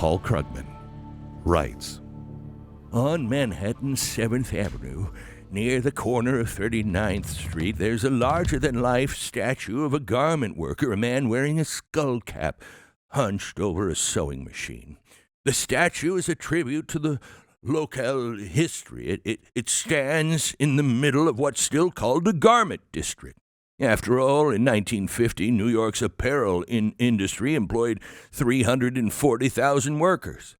Paul Krugman writes, on Manhattan's 7th Avenue, near the corner of 39th Street, there's a larger-than-life statue of a garment worker, a man wearing a skull cap, hunched over a sewing machine. The statue is a tribute to the local history. It stands in the middle of what's still called the garment district. After all, in 1950, New York's apparel industry employed 340,000 workers.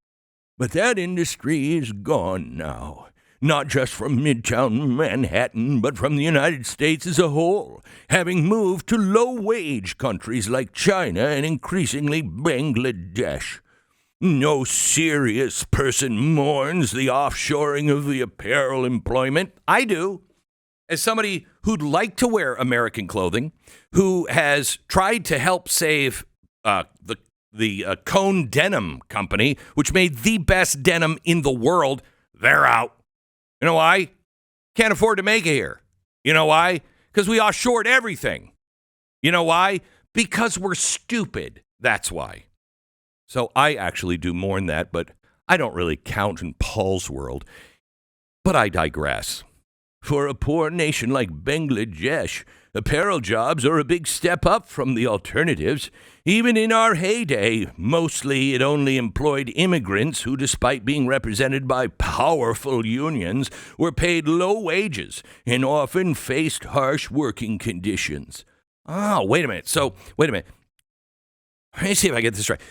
But that industry is gone now, not just from Midtown Manhattan, but from the United States as a whole, having moved to low-wage countries like China and increasingly Bangladesh. No serious person mourns the offshoring of the apparel employment. I do. As somebody who'd like to wear American clothing, who has tried to help save the Cone Denim Company, which made the best denim in the world, they're out. You know why? Can't afford to make it here. You know why? Because we offshored everything. You know why? Because we're stupid. That's why. So I actually do mourn that, but I don't really count in Paul's world. But I digress. For a poor nation like Bangladesh, apparel jobs are a big step up from the alternatives. Even in our heyday, mostly it only employed immigrants who, despite being represented by powerful unions, were paid low wages and often faced harsh working conditions. Oh, wait a minute. Let me see if I get this right.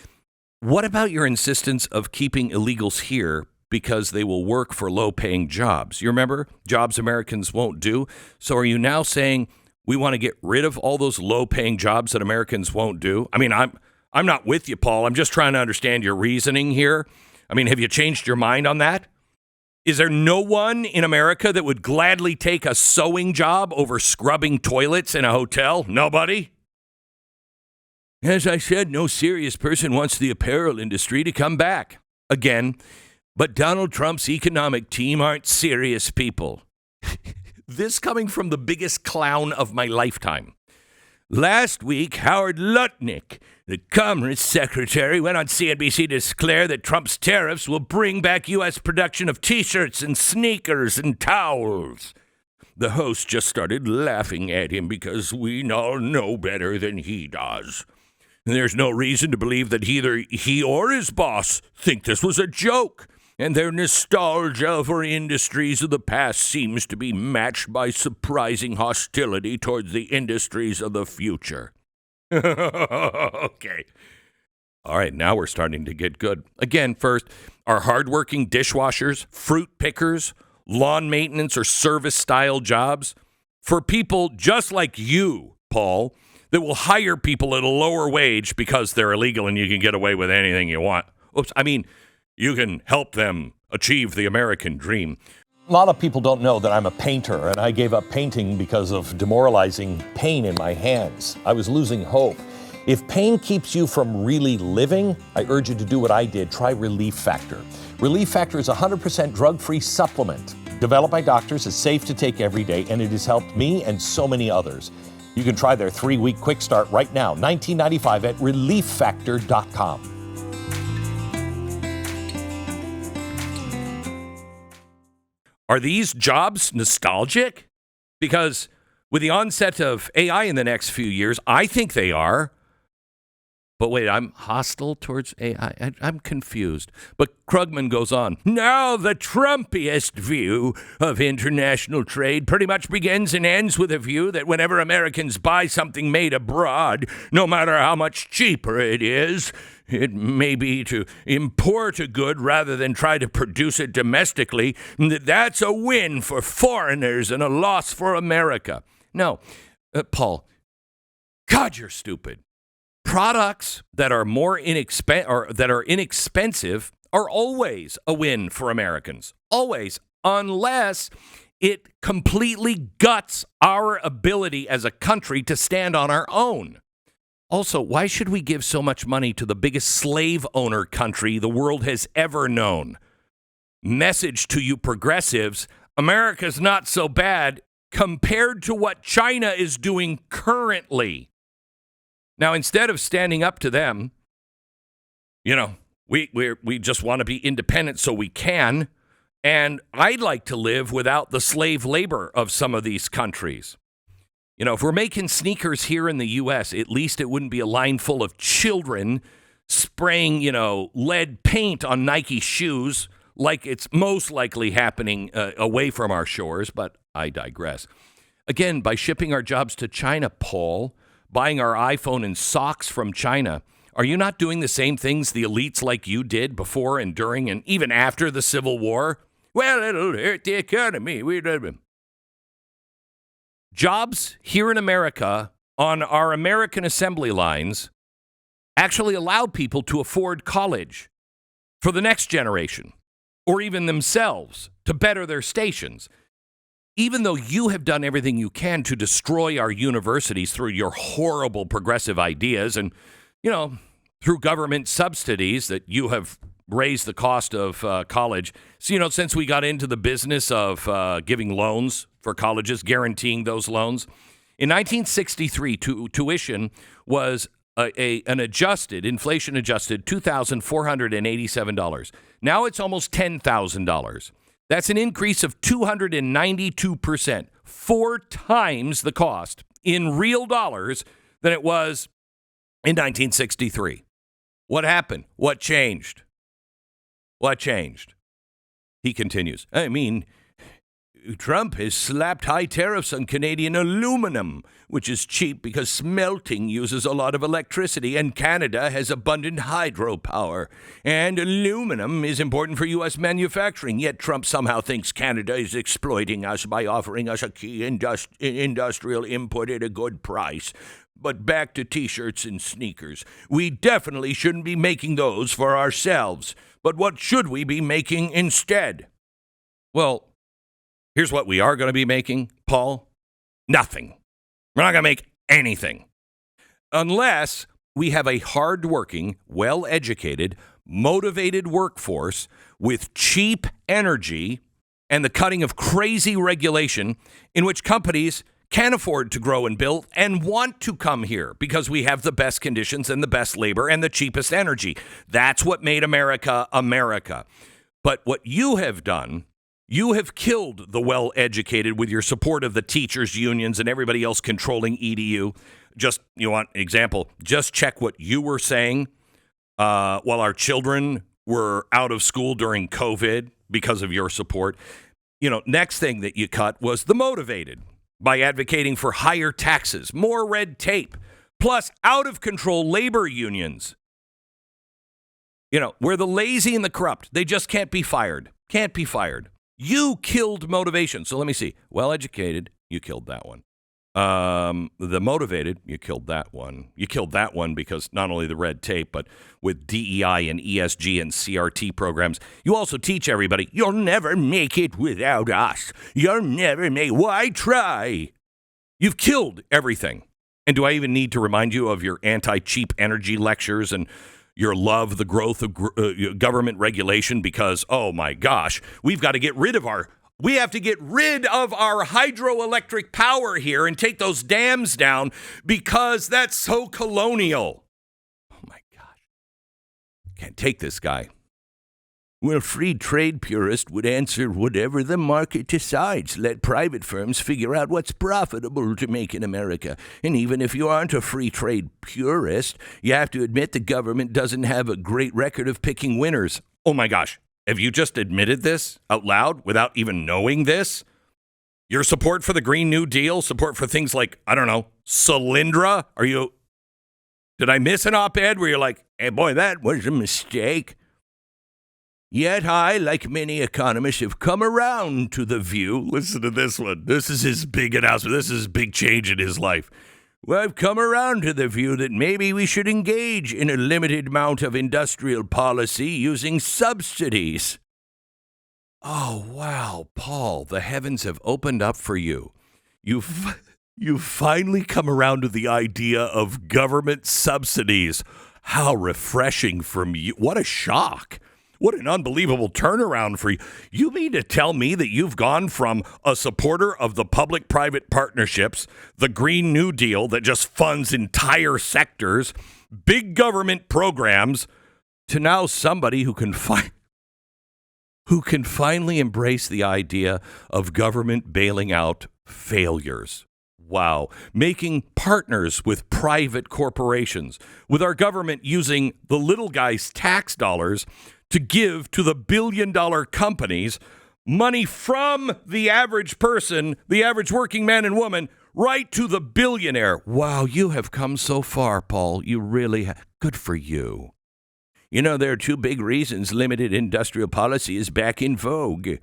What about your insistence of keeping illegals here because they will work for low-paying jobs? You remember? Jobs Americans won't do. So are you now saying we want to get rid of all those low-paying jobs that Americans won't do? I mean, I'm not with you, Paul. I'm just trying to understand your reasoning here. I mean, have you changed your mind on that? Is there no one in America that would gladly take a sewing job over scrubbing toilets in a hotel? Nobody? As I said, no serious person wants the apparel industry to come back. Again, but Donald Trump's economic team aren't serious people. This coming from the biggest clown of my lifetime. Last week, Howard Lutnick, the Commerce Secretary, went on CNBC to declare that Trump's tariffs will bring back U.S. production of T-shirts and sneakers and towels. The host just started laughing at him because we all know better than he does. And there's no reason to believe that either he or his boss think this was a joke. And their nostalgia for industries of the past seems to be matched by surprising hostility towards the industries of the future. Okay. All right, now we're starting to get good. Again, first, are hardworking dishwashers, fruit pickers, lawn maintenance, or service-style jobs for people just like you, Paul, that will hire people at a lower wage because they're illegal and you can get away with anything you want. Oops, I mean, you can help them achieve the American dream. A lot of people don't know that I'm a painter, and I gave up painting because of demoralizing pain in my hands. I was losing hope. If pain keeps you from really living, I urge you to do what I did. Try Relief Factor. Relief Factor is a 100% drug-free supplement developed by doctors. It's safe to take every day, and it has helped me and so many others. You can try their 3-week quick start right now, $19.95 at relieffactor.com. Are these jobs nostalgic? Because with the onset of AI in the next few years, I think they are. But wait, I'm hostile towards AI? I'm confused. But Krugman goes on. Now the Trumpiest view of international trade pretty much begins and ends with a view that whenever Americans buy something made abroad, no matter how much cheaper it is, it may be to import a good rather than try to produce it domestically, that's a win for foreigners and a loss for America. No, Paul, God, you're stupid. Products that are inexpensive are always a win for Americans. Always, unless it completely guts our ability as a country to stand on our own. Also, why should we give so much money to the biggest slave owner country the world has ever known? Message to you progressives, America's not so bad compared to what China is doing currently. Now, instead of standing up to them, We just want to be independent so we can. And I'd like to live without the slave labor of some of these countries. You know, if we're making sneakers here in the U.S., at least it wouldn't be a line full of children spraying, lead paint on Nike shoes like it's most likely happening away from our shores. But I digress. Again, by shipping our jobs to China, Paul, buying our iPhone and socks from China, are you not doing the same things the elites like you did before and during and even after the Civil War? Well, it'll hurt the economy. Jobs here in America on our American assembly lines actually allow people to afford college for the next generation or even themselves to better their stations. Even though you have done everything you can to destroy our universities through your horrible progressive ideas and, through government subsidies that you have raised the cost of college. So, since we got into the business of giving loans for colleges, guaranteeing those loans, in 1963, tuition was an adjusted, inflation-adjusted $2,487. Now it's almost $10,000. That's an increase of 292%, 4 times the cost in real dollars than it was in 1963. What happened? What changed? What changed? He continues. I mean, Trump has slapped high tariffs on Canadian aluminum, which is cheap because smelting uses a lot of electricity, and Canada has abundant hydropower. And aluminum is important for U.S. manufacturing, yet Trump somehow thinks Canada is exploiting us by offering us a key industrial input at a good price. But back to T-shirts and sneakers. We definitely shouldn't be making those for ourselves. But what should we be making instead? Well, here's what we are going to be making, Paul. Nothing. We're not going to make anything. Unless we have a hardworking, well-educated, motivated workforce with cheap energy and the cutting of crazy regulation in which companies can afford to grow and build and want to come here because we have the best conditions and the best labor and the cheapest energy. That's what made America, America. But what you have done, you have killed the well-educated with your support of the teachers' unions and everybody else controlling EDU. You want an example? Just check what you were saying while our children were out of school during COVID because of your support. Next thing that you cut was the motivated by advocating for higher taxes, more red tape, plus out-of-control labor unions. Where the lazy and the corrupt, they just can't be fired. Can't be fired. You killed motivation. So let me see. Well-educated, you killed that one. The motivated, you killed that one. You killed that one because not only the red tape, but with DEI and ESG and CRT programs, you also teach everybody, you'll never make it without us. You'll never make, why try? You've killed everything. And do I even need to remind you of your anti-cheap energy lectures and your love, the growth of government regulation? Because, oh my gosh, we have to get rid of our hydroelectric power here and take those dams down because that's so colonial. Oh my gosh. Can't take this guy. Well, free trade purist would answer whatever the market decides. Let private firms figure out what's profitable to make in America. And even if you aren't a free trade purist, you have to admit the government doesn't have a great record of picking winners. Oh my gosh. Have you just admitted this out loud without even knowing this? Your support for the Green New Deal, support for things like, I don't know, Solyndra? Did I miss an op-ed where you're like, hey boy, that was a mistake? Yet I, like many economists, have come around to the view. Listen to this one. This is his big announcement. This is his big change in his life. Well, I've come around to the view that maybe we should engage in a limited amount of industrial policy using subsidies. Oh, wow, Paul, the heavens have opened up for you. You've finally come around to the idea of government subsidies. How refreshing from you. What a shock. What an unbelievable turnaround for you. You mean to tell me that you've gone from a supporter of the public-private partnerships, the Green New Deal that just funds entire sectors, big government programs, to now somebody who can finally embrace the idea of government bailing out failures. Wow. Making partners with private corporations, with our government using the little guy's tax dollars to give to the billion-dollar companies money from the average person, the average working man and woman, right to the billionaire. Wow, you have come so far, Paul. You really have. Good for you. You know, there are two big reasons limited industrial policy is back in vogue.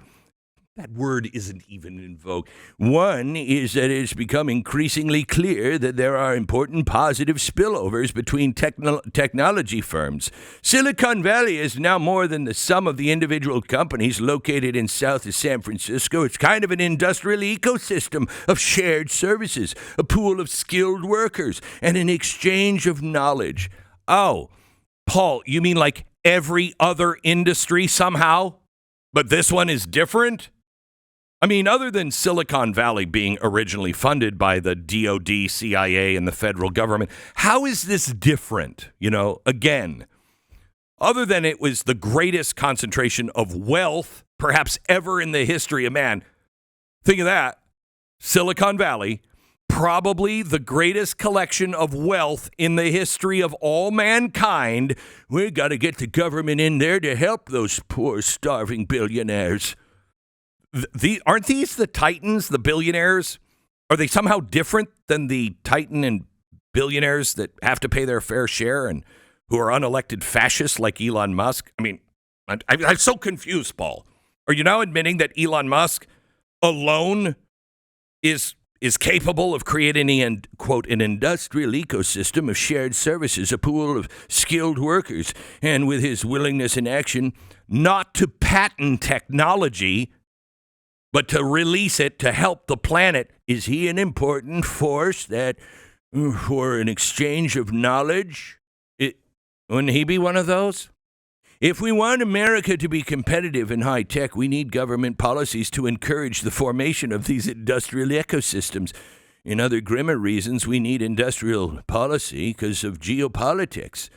That word isn't even in vogue. One is that it's become increasingly clear that there are important positive spillovers between technology firms. Silicon Valley is now more than the sum of the individual companies located in south of San Francisco. It's kind of an industrial ecosystem of shared services, a pool of skilled workers, and an exchange of knowledge. Oh, Paul, you mean like every other industry somehow? But this one is different? I mean, other than Silicon Valley being originally funded by the DOD, CIA, and the federal government, how is this different? You know, again, other than it was the greatest concentration of wealth perhaps ever in the history of man. Think of that. Silicon Valley, probably the greatest collection of wealth in the history of all mankind. We got to get the government in there to help those poor, starving billionaires. Aren't these the titans, the billionaires? Are they somehow different than the titan and billionaires that have to pay their fair share and who are unelected fascists like Elon Musk? I mean, I'm so confused, Paul. Are you now admitting that Elon Musk alone is capable of creating an, quote, an industrial ecosystem of shared services, a pool of skilled workers, and with his willingness and action not to patent technology, but to release it to help the planet, is he an important force that, for an exchange of knowledge? Wouldn't he be one of those? If we want America to be competitive in high tech, we need government policies to encourage the formation of these industrial ecosystems. In other grimmer reasons, we need industrial policy because of geopolitics.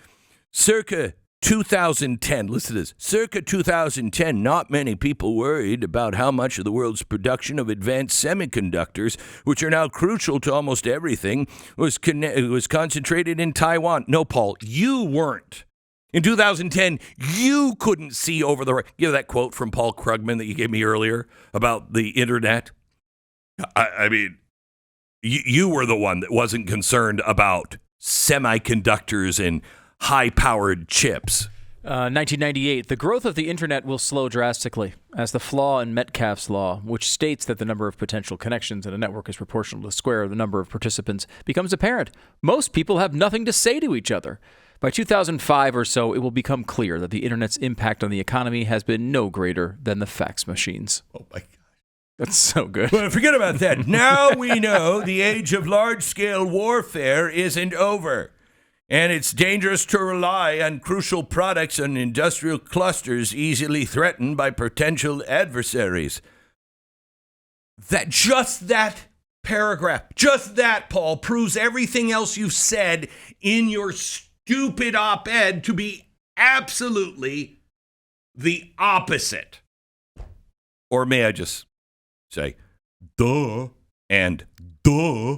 Circa 2010, listen to this, circa 2010, not many people worried about how much of the world's production of advanced semiconductors, which are now crucial to almost everything, was concentrated in Taiwan. No, Paul, you weren't. In 2010, you couldn't see over the... You know that quote from Paul Krugman that you gave me earlier about the internet? I mean, you were the one that wasn't concerned about semiconductors and high-powered chips. 1998, the growth of the internet will slow drastically as the flaw in Metcalfe's law, which states that the number of potential connections in a network is proportional to the square of the number of participants, becomes apparent. Most people have nothing to say to each other. By 2005 or so, it will become clear that the internet's impact on the economy has been no greater than the fax machines. Oh, my God. That's so good. Well, forget about that. Now we know the age of large-scale warfare isn't over. And it's dangerous to rely on crucial products and industrial clusters easily threatened by potential adversaries. That paragraph, just that, Paul, proves everything else you've said in your stupid op-ed to be absolutely the opposite. Or may I just say, duh, and duh.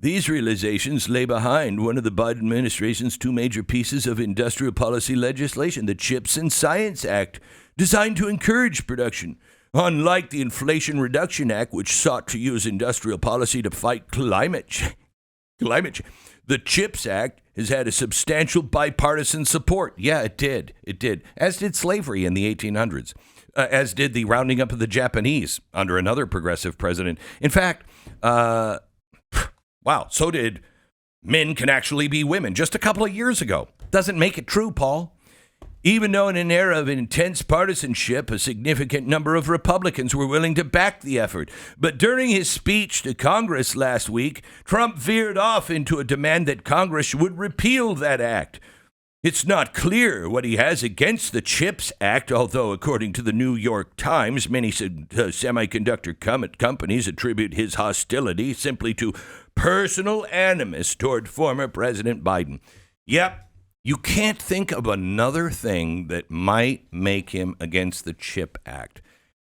These realizations lay behind one of the Biden administration's two major pieces of industrial policy legislation, the CHIPS and Science Act, designed to encourage production. Unlike the Inflation Reduction Act, which sought to use industrial policy to fight climate change, the CHIPS Act has had a substantial bipartisan support. Yeah, it did. It did. As did slavery in the 1800s. As did the rounding up of the Japanese under another progressive president. In fact, wow, so did men can actually be women just a couple of years ago. Doesn't make it true, Paul. Even though in an era of intense partisanship, a significant number of Republicans were willing to back the effort. But during his speech to Congress last week, Trump veered off into a demand that Congress would repeal that act. It's not clear what he has against the CHIPS Act, although according to the New York Times, many semiconductor companies attribute his hostility simply to personal animus toward former President Biden. Yep, You can't think of another thing that might make him against the CHIP Act.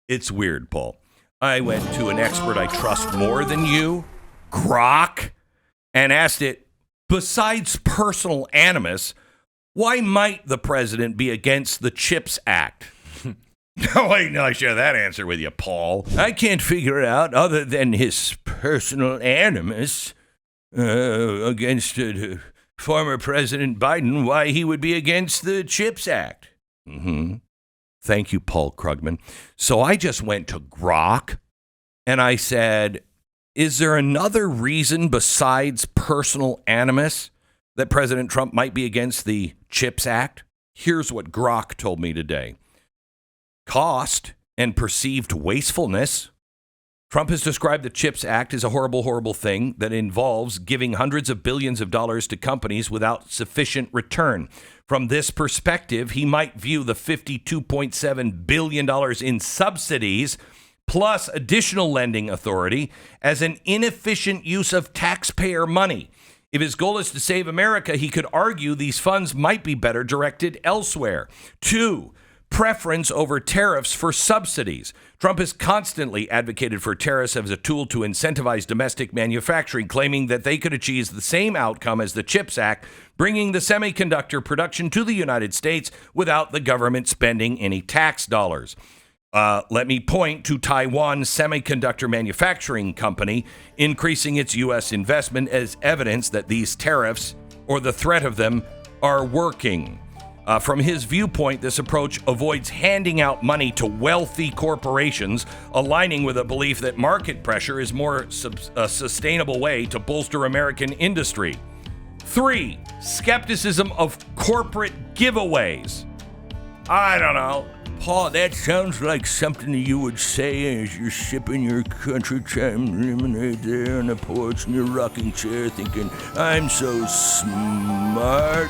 It's weird, Paul. I went to an expert I trust more than you, Grok, and asked it, besides personal animus, why might the president be against the CHIPS Act? No, I share that answer with you, Paul. I can't figure it out other than his personal animus against former President Biden, why he would be against the CHIPS Act. Mm-hmm. Thank you, Paul Krugman. So I just went to Grok and I said, is there another reason besides personal animus that President Trump might be against the CHIPS Act? Here's what Grok told me today. Cost and perceived wastefulness. Trump has described the CHIPS Act as a horrible, horrible thing that involves giving hundreds of billions of dollars to companies without sufficient return. From this perspective, he might view the $52.7 billion in subsidies plus additional lending authority as an inefficient use of taxpayer money. If his goal is to save America, he could argue these funds might be better directed elsewhere. 2, preference over tariffs for subsidies. Trump has constantly advocated for tariffs as a tool to incentivize domestic manufacturing, claiming that they could achieve the same outcome as the CHIPS Act, bringing the semiconductor production to the United States without the government spending any tax dollars. Let me point to Taiwan Semiconductor Manufacturing Company increasing its U.S. investment as evidence that these tariffs, or the threat of them, are working. From his viewpoint, this approach avoids handing out money to wealthy corporations, aligning with a belief that market pressure is more a sustainable way to bolster American industry. 3, skepticism of corporate giveaways. I don't know. Paul, that sounds like something that you would say as you're sipping your country time lemonade there on the porch in your rocking chair thinking, I'm so smart.